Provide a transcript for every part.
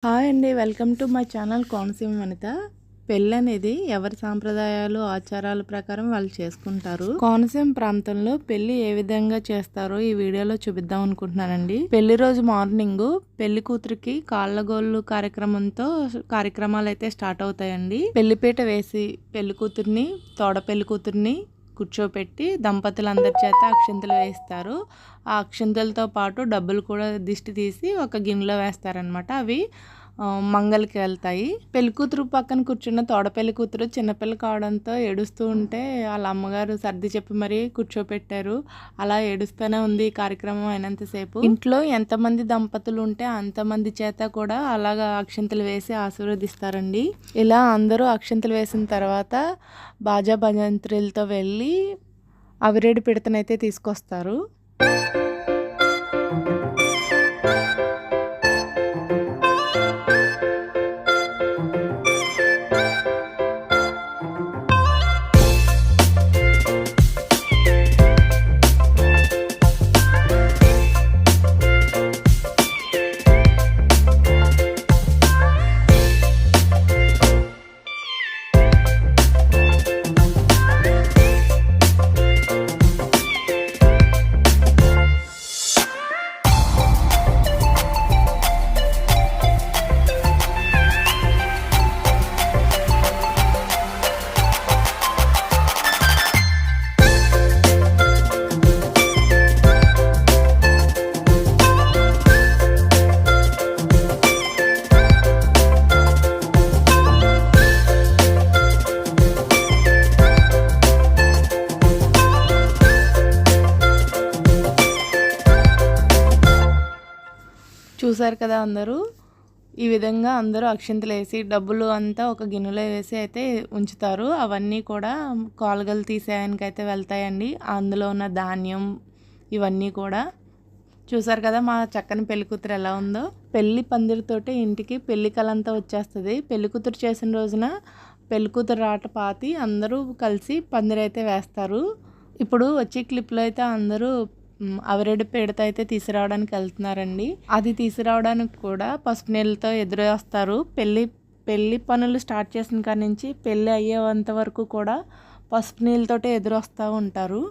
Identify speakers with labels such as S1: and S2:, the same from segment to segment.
S1: Hi అండి, welcome to my channel Konaseema Vanitha. పెళ్ళి అనేది ఎవరి సాంప్రదాయాలు ఆచారాల ప్రకారం వాళ్ళు చేసుకుంటారు. కోనసీమ ప్రాంతంలో పెళ్లి ఏ విధంగా చేస్తారో ఈ వీడియోలో చూపిద్దాం అనుకుంటున్నానండి. పెళ్లి రోజు మార్నింగ్ పెళ్లి కూతురికి కాళ్ళగోళ్ళు కార్యక్రమాలు అయితే స్టార్ట్ అవుతాయండి. పెళ్లిపీట వేసి పెళ్లి కూతుర్ని తోడ పెళ్లి కూతుర్ని కూర్చోపెట్టి దంపతులందరి చేత అక్షింతలు వేస్తారు. ఆ అక్షింతలతో పాటు డబ్బులు కూడా దిష్టి తీసి ఒక గిన్నెలో వేస్తారనమాట. అవి మంగళకి వెళ్తాయి. పెళ్లి కూతురు పక్కన కూర్చున్న తోడ పెళ్లి కూతురు చిన్నపిల్ల కావడంతో ఏడుస్తూ ఉంటే వాళ్ళ అమ్మగారు సర్ది చెప్పి మరీ కూర్చోపెట్టారు. అలా ఏడుస్తూనే ఉంది ఈ కార్యక్రమం అయినంతసేపు. ఇంట్లో ఎంతమంది దంపతులు ఉంటే అంతమంది చేత కూడా అలాగా అక్షింతలు వేసి ఆశీర్వదిస్తారండి. ఇలా అందరూ అక్షింతలు వేసిన తర్వాత బాజా భజంత్రులతో వెళ్ళి అవిరేడి పిడతనైతే తీసుకొస్తారు. చూసారు కదా, అందరూ ఈ విధంగా అందరూ అక్షింతలు వేసి డబ్బులు అంతా ఒక గిన్నెలో వేసి అయితే ఉంచుతారు. అవన్నీ కూడా కాలుగలు తీసేయడానికి అయితే వెళ్తాయండి. అందులో ఉన్న ధాన్యం ఇవన్నీ కూడా చూసారు కదా. మా చక్కని పెళ్లి కూతురు ఎలా ఉందో. పెళ్లి పందిరితోటి ఇంటికి పెళ్లి కలంతా వచ్చేస్తుంది. పెళ్లి కూతురు చేసిన రోజున పెళ్లి కూతురు రాట పాతి అందరూ కలిసి పందిరైతే వేస్తారు. ఇప్పుడు వచ్చే క్లిప్లో అయితే అందరూ అవిరెడ్డి పీడత అయితే తీసుకురావడానికి వెళ్తున్నారండి. అది తీసుకురావడానికి కూడా పసుపు నీళ్ళతో ఎదురు వస్తారు. పెళ్ళి పనులు స్టార్ట్ చేసిన కాడి నుంచి పెళ్ళి అయ్యేంత వరకు కూడా పసుపు నీళ్ళతోటే ఎదురు వస్తూ ఉంటారు.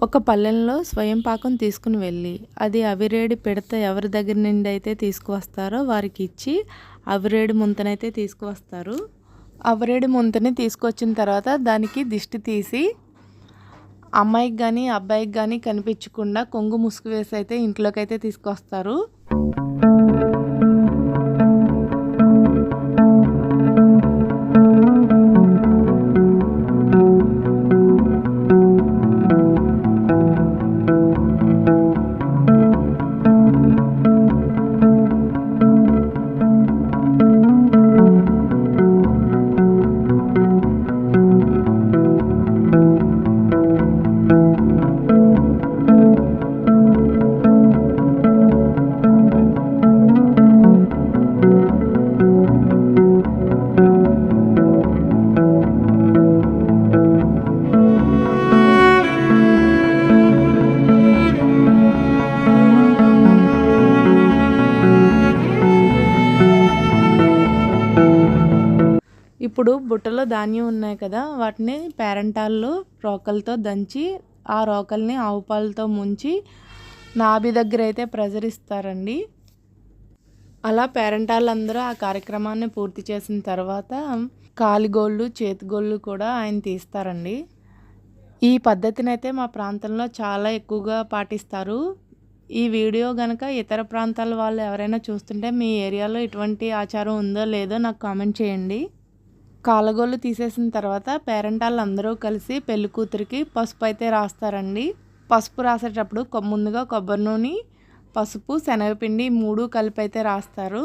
S1: ఒక పల్లెల్లో స్వయం పాకం తీసుకుని వెళ్ళి అది అవిరేడి పిడత ఎవరి దగ్గర నుండి అయితే తీసుకువస్తారో వారికి ఇచ్చి అవిరేడి ముంతనైతే తీసుకువస్తారు. అవిరేడి ముంతని తీసుకొచ్చిన తర్వాత దానికి దిష్టి తీసి అమ్మాయికి కానీ అబ్బాయికి కానీ కనిపించకుండా కొంగు ముసుగు వేసి అయితే ఇంట్లోకి అయితే తీసుకొస్తారు. ఇప్పుడు బుట్టలో ధాన్యం ఉన్నాయి కదా, వాటిని పేరంటాల్లో రోకలతో దంచి ఆ రోకల్ని ఆవు పాలతో ముంచి నాభి దగ్గర అయితే ప్రజరిస్తారండి. అలా పేరంటాళ్ళందరూ ఆ కార్యక్రమాన్ని పూర్తి చేసిన తర్వాత కాలిగోళ్ళు చేతిగోళ్ళు కూడా ఆయన తీస్తారండి. ఈ పద్ధతిని అయితే మా ప్రాంతంలో చాలా ఎక్కువగా పాటిస్తారు. ఈ వీడియో కనుక ఇతర ప్రాంతాల వాళ్ళు ఎవరైనా చూస్తుంటే మీ ఏరియాలో ఇటువంటి ఆచారం ఉందో లేదో నాకు కామెంట్ చేయండి. కాళ్ళగోళ్ళు తీసేసిన తర్వాత పేరెంటాళ్ళు అందరూ కలిసి పెళ్లి కూతురికి పసుపు అయితే రాస్తారండి. పసుపు రాసేటప్పుడు ముందుగా కొబ్బరి నూనె, పసుపు, శనగపిండి 3 కలిపి అయితే రాస్తారు.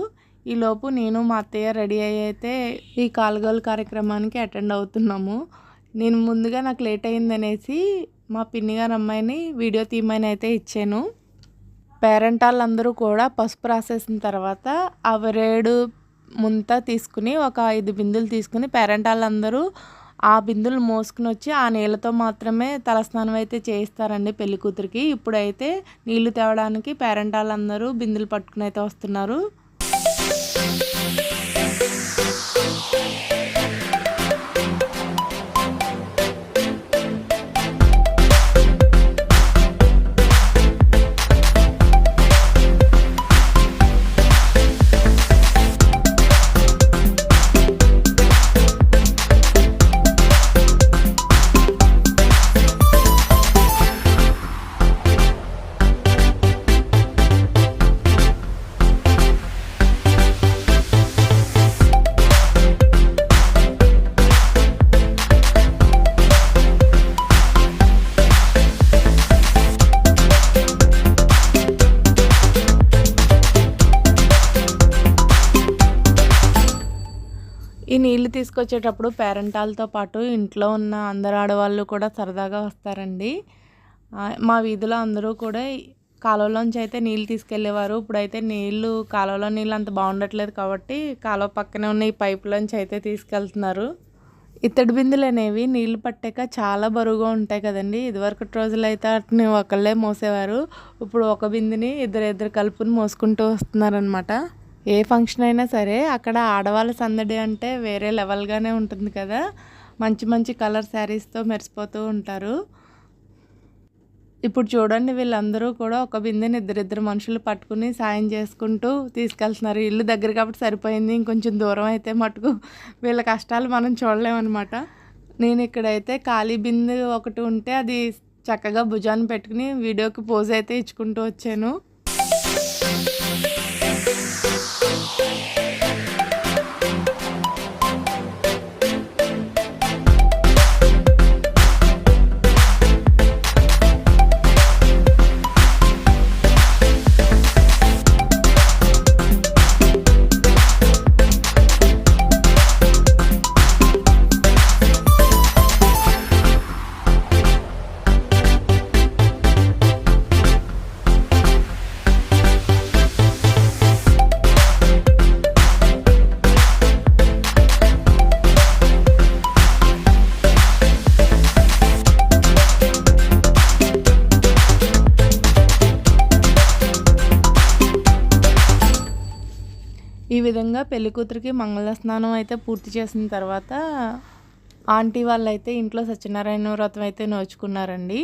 S1: ఈలోపు నేను మా అత్తయ్య రెడీ అయ్యి అయితే ఈ కాళ్ళగోళ్ళు కార్యక్రమానికి అటెండ్ అవుతున్నాము. నేను ముందుగా నాకు లేట్ అయిందనేసి మా పిన్ని గారి అమ్మాయిని వీడియో తీయమని అయితే ఇచ్చాను. పేరెంటాళ్ళందరూ కూడా పసుపు రాసేసిన తర్వాత అవరేడు ముంత తీసుకుని ఒక 5 బిందులు తీసుకుని పేరెంటాళ్ళందరూ ఆ బిందులు మోసుకుని వచ్చి ఆ నీళ్ళతో మాత్రమే తలస్నానం అయితే చేయిస్తారండి పెళ్లి కూతురికి. ఇప్పుడైతే నీళ్లు తేవడానికి పేరెంటాళ్ళందరూ బిందులు పట్టుకుని అయితే వస్తున్నారు. ఈ నీళ్లు తీసుకొచ్చేటప్పుడు పేరెంటాలతో పాటు ఇంట్లో ఉన్న అందరు ఆడవాళ్ళు కూడా సరదాగా వస్తారండి. మా వీధిలో అందరూ కూడా కాలువలోంచి అయితే నీళ్ళు తీసుకెళ్ళేవారు. ఇప్పుడైతే కాలువలో నీళ్ళు అంత బాగుండట్లేదు కాబట్టి కాలువ పక్కనే ఉన్న ఈ పైపులోంచి అయితే తీసుకెళ్తున్నారు. ఇత్తడి బిందెలు అనేవి నీళ్లు పట్టాక చాలా బరువుగా ఉంటాయి కదండి. ఇదివరకటి రోజులు అయితే వాటిని ఒకళ్ళే మోసేవారు. ఇప్పుడు ఒక బిందెని ఇద్దరు కలుపుని మోసుకుంటూ వస్తున్నారనమాట. ఏ ఫంక్షన్ అయినా సరే అక్కడ ఆడవాళ్ళ సందడి అంటే వేరే లెవెల్గానే ఉంటుంది కదా. మంచి మంచి కలర్ శారీస్తో మెరిసిపోతూ ఉంటారు. ఇప్పుడు చూడండి, వీళ్ళందరూ కూడా ఒక బిందెని ఇద్దరిద్దరు మనుషులు పట్టుకుని సాయం చేసుకుంటూ తీసుకెళ్తున్నారు. ఇల్లు దగ్గర కాబట్టి సరిపోయింది, ఇంకొంచెం దూరం అయితే మటుకు వీళ్ళ కష్టాలు మనం చూడలేమన్నమాట. నేను ఇక్కడైతే ఖాళీ బిందె ఒకటి ఉంటే అది చక్కగా భుజాన్ని పెట్టుకుని వీడియోకి పోజ్ అయితే ఇచ్చుకుంటూ వచ్చాను. ఈ విధంగా పెళ్ళికూతురికి మంగళ స్నానం అయితే పూర్తి చేసిన తర్వాత ఆంటీ వాళ్ళైతే ఇంట్లో సత్యనారాయణ వ్రతం అయితే నోచుకున్నారండి.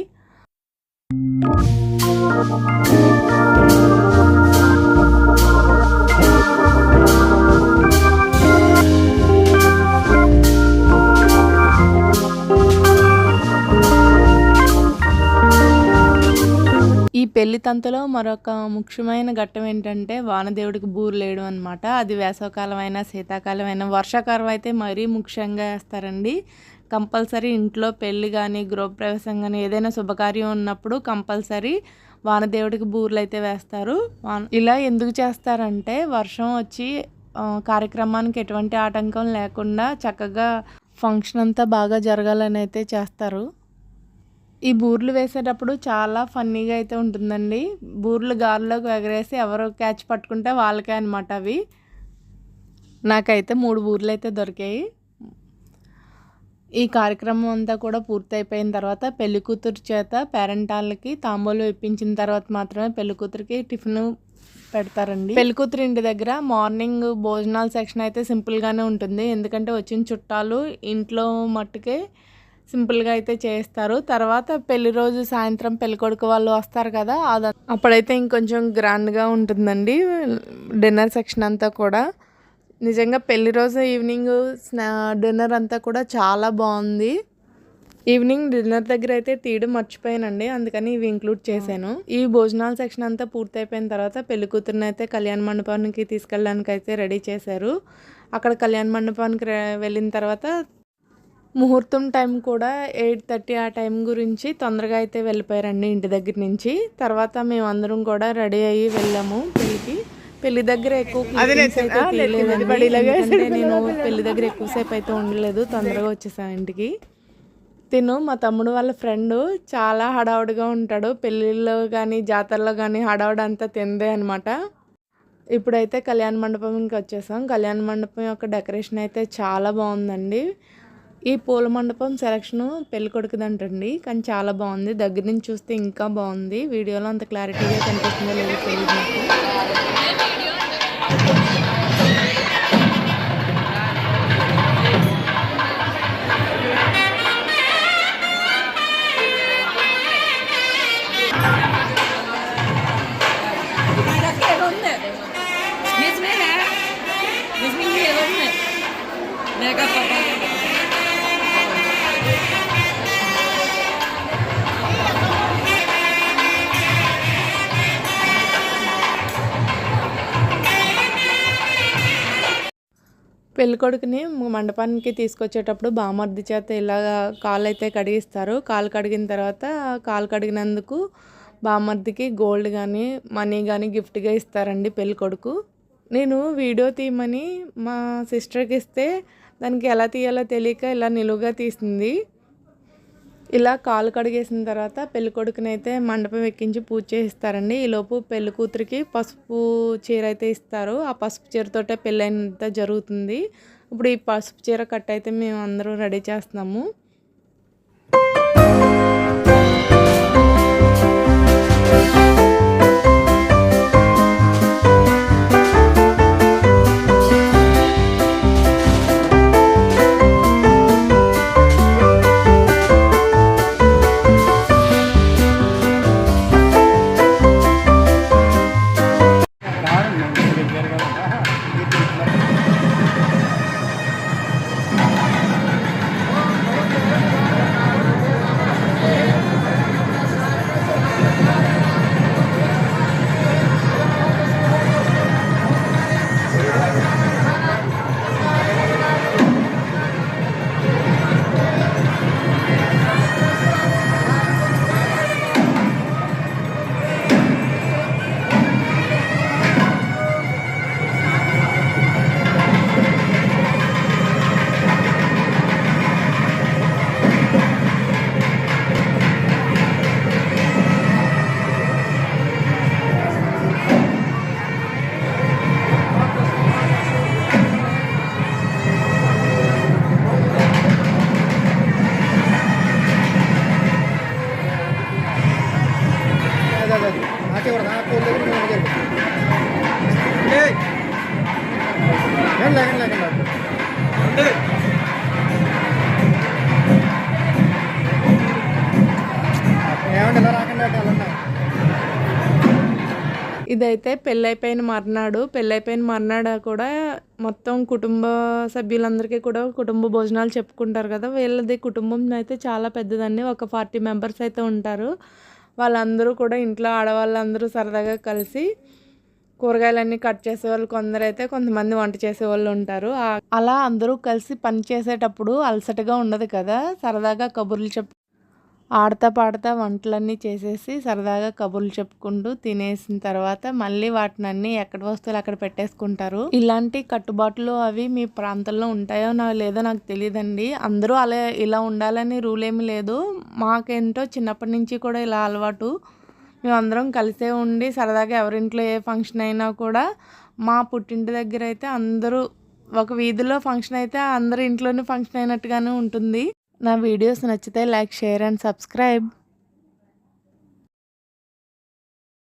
S1: ఈ పెళ్లి తంతులో మరొక ముఖ్యమైన ఘట్టం ఏంటంటే వానదేవుడికి బూరెలేయడం అనమాట. అది వేసవకాలం అయినా శీతాకాలం అయినా వర్షాకాలం అయితే మరీ ముఖ్యంగా వేస్తారండి. కంపల్సరీ ఇంట్లో పెళ్ళి కానీ గృహప్రవేశం కానీ ఏదైనా శుభకార్యం ఉన్నప్పుడు కంపల్సరీ వానదేవుడికి బూరెలు అయితే వేస్తారు. ఇలా ఎందుకు చేస్తారంటే వర్షం వచ్చి కార్యక్రమానికి ఎటువంటి ఆటంకం లేకుండా చక్కగా ఫంక్షన్ అంతా బాగా జరగాలని అయితే చేస్తారు. ఈ బూర్లు వేసేటప్పుడు చాలా ఫన్నీగా అయితే ఉంటుందండి. బూర్లు గాలిలోకి ఎగరేసి ఎవరు క్యాచ్ పట్టుకుంటే వాళ్ళకే అనమాట అవి. నాకైతే 3 బూర్లు అయితే దొరికాయి. ఈ కార్యక్రమం అంతా కూడా పూర్తయిపోయిన తర్వాత పెళ్ళికూతురు చేత పేరెంటాళ్ళకి తాంబూలం ఇప్పించిన తర్వాత మాత్రమే పెళ్ళికూతురికి టిఫిన్ పెడతారండి. పెళ్ళికూతురు ఇంటి దగ్గర మార్నింగ్ భోజనాల సెక్షన్ అయితే సింపుల్గానే ఉంటుంది. ఎందుకంటే వచ్చిన చుట్టాలు ఇంట్లో మట్టుకే సింపుల్గా అయితే చేస్తారు. తర్వాత పెళ్లి రోజు సాయంత్రం పెళ్ళికొడుకు వాళ్ళు వస్తారు కదా, అప్పుడైతే ఇంకొంచెం గ్రాండ్గా ఉంటుందండి డిన్నర్ సెక్షన్ అంతా కూడా. నిజంగా పెళ్లి రోజు ఈవినింగ్ డిన్నర్ అంతా కూడా చాలా బాగుంది. ఈవినింగ్ డిన్నర్ దగ్గర అయితే తీయడం మర్చిపోయానండి, అందుకని ఇవి ఇంక్లూడ్ చేశాను. ఈ భోజనాల సెక్షన్ అంతా పూర్తయిపోయిన తర్వాత పెళ్లి కూతురుని అయితే కళ్యాణ మండపానికి తీసుకెళ్ళడానికి అయితే రెడీ చేశారు. అక్కడ కళ్యాణ మండపానికి వెళ్ళిన తర్వాత ముహూర్తం టైం కూడా 8:30 ఆ టైం గురించి తొందరగా అయితే వెళ్ళిపోయారండి ఇంటి దగ్గర నుంచి. తర్వాత మేము అందరం కూడా రెడీ అయ్యి వెళ్ళాము పెళ్ళికి. పెళ్లి దగ్గర ఎక్కువ నేను పెళ్లి దగ్గర ఎక్కువసేపు అయితే ఉండలేదు, తొందరగా వచ్చేసాను ఇంటికి. మా తమ్ముడు వాళ్ళ ఫ్రెండ్ చాలా హడావుడిగా ఉంటాడు. పెళ్ళిళ్ళలో కానీ జాతరలో కానీ హడావుడి అంతా తిందే అనమాట. ఇప్పుడైతే కళ్యాణ మండపంకి వచ్చేసాం. కళ్యాణ మండపం యొక్క డెకరేషన్ అయితే చాలా బాగుందండి. ఈ పూల మండపం సెలక్షను పెళ్ళికొడుకుదంటండి, కానీ చాలా బాగుంది. దగ్గర నుంచి చూస్తే ఇంకా బాగుంది. వీడియోలో అంత క్లారిటీగా కనిపిస్తుందో లేదో తెలియదు పెళ్ళికొడుకుని మండపానికి తీసుకొచ్చేటప్పుడు బామర్ది చేత ఇలాగ కాళ్ళు అయితే కడిగిస్తారు. కాళ్ళు కడిగిన తర్వాత కాళ్ళు కడిగినందుకు బామర్దికి గోల్డ్ కానీ మనీ కానీ గిఫ్ట్గా ఇస్తారండి పెళ్ళికొడుకు. నేను వీడియో తీయమని మా సిస్టర్కి ఇస్తే దానికి ఎలా తీయాలో తెలియక ఇలా నిలువుగా తీసింది. ఇలా కాలు కడిగేసిన తర్వాత పెళ్ళికొడుకునైతే మండపం ఎక్కించి పూజ చేయిస్తారండి. ఈలోపు పెళ్లి కూతురికి పసుపు చీర అయితే ఇస్తారు. ఆ పసుపు చీరతోటే పెళ్ళైనంత జరుగుతుంది. ఇప్పుడు ఈ పసుపు చీర కట్ అయితే మేము అందరూ రెడీ చేస్తున్నాము. ఇదైతే పెళ్ళైపోయిన మర్నాడు కూడా మొత్తం కుటుంబ సభ్యులందరికీ కూడా కుటుంబ భోజనాలు చెప్పుకుంటారు కదా. వీళ్ళది కుటుంబం అయితే చాలా పెద్దదండి. ఒక 40 మెంబర్స్ అయితే ఉంటారు. వాళ్ళందరూ కూడా ఇంట్లో ఆడవాళ్ళందరూ సరదాగా కలిసి కూరగాయలన్నీ కట్ చేసేవాళ్ళు కొందరైతే, కొంతమంది వంట చేసేవాళ్ళు ఉంటారు. అలా అందరూ కలిసి పని చేసేటప్పుడు అలసటగా ఉండదు కదా. సరదాగా కబుర్లు ఆడతా పాడతా వంటలన్నీ చేసేసి సరదాగా కబుర్లు చెప్పుకుంటూ తినేసిన తర్వాత మళ్ళీ వాటినన్నీ ఎక్కడ వస్తువులు అక్కడ పెట్టేసుకుంటారు. ఇలాంటి కట్టుబాట్లు అవి మీ ప్రాంతంలో ఉంటాయో లేదో నాకు తెలియదండి. అందరూ ఇలా ఉండాలని రూల్ ఏమి లేదు. మాకేంటో చిన్నప్పటి నుంచి కూడా ఇలా అలవాటు. మేమందరం కలిసే ఉండి సరదాగా ఎవరింట్లో ఏ ఫంక్షన్ అయినా కూడా మా పుట్టింటి దగ్గర అయితే అందరూ ఒక వీధిలో ఫంక్షన్ అయితే అందరి ఇంట్లోనే ఫంక్షన్ అయినట్టుగానే ఉంటుంది. నా వీడియోస్ నచ్చితే లైక్, షేర్ అండ్ సబ్స్క్రైబ్.